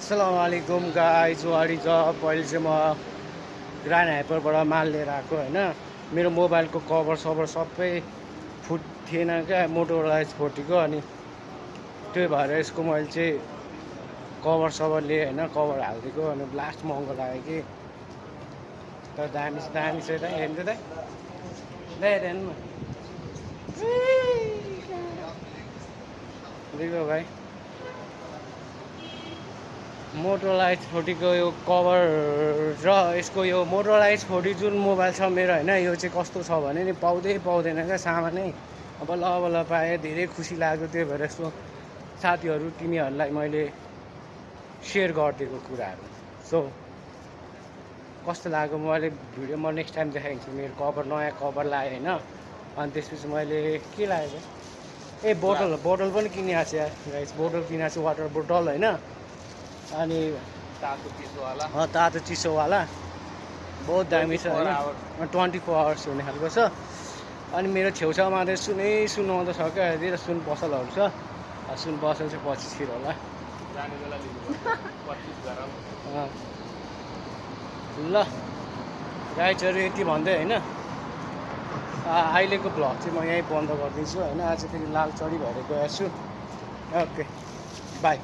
अस्सलामुअलैकुम guys, what is up. अहिले चाहिँ म ग्रान्ड हाइपरबाट माल लिएर आएको होइन। मेरो मोबाइलको कभर सभर सबै थिएन क्या, मोटोरोला X40को। अनि त्यही भएर यसको मैले चाहिँ कभर सभर लिएँ होइन, कभर हालिदिएको। अनि लास्ट महँगो लाग्यो कि, तर दामी दामी छ त। हेर्नु त देखो भाइ, मोटोरोला X40को यो कभर र यसको यो मोटोरोला X40 जुन मोबाइल छ मेरो होइन, यो चाहिँ कस्तो छ भने नि पाउँदैन क्या सामानै। अब बल्ल पाएँ, धेरै खुसी लाग्यो। त्यही भएर यसो साथीहरू तिमीहरूलाई मैले सेयर गरिदिएको कुराहरू। सो कस्तो लाग्यो मैले भिडियो म नेक्स्ट टाइम देखाइदिन्छु। मेरो कभर, नयाँ कभर लगाएँ होइन। अनि त्यसपछि मैले के लगाएको, बोतल पनि किनिएको छु यार गाइस। बोतल किनेको छु, वाटर बोतल होइन। अनि तातो चिसोवाला बहुत दामी छ होइन, 24 आवर्स हुने खालको छ। अनि मेरो छेउछाउमा चाहिँ सुन आउँदैछ क्या, यति सुन पसलहरू छ। सुन पसल चाहिँ 25 होला। ल गाइजहरू, यति भन्दै होइन अहिलेको भ्लग चाहिँ म यहीँ बन्द गरिदिन्छु होइन। आज फेरि लाल चरी भएर गएको छु। Okay by.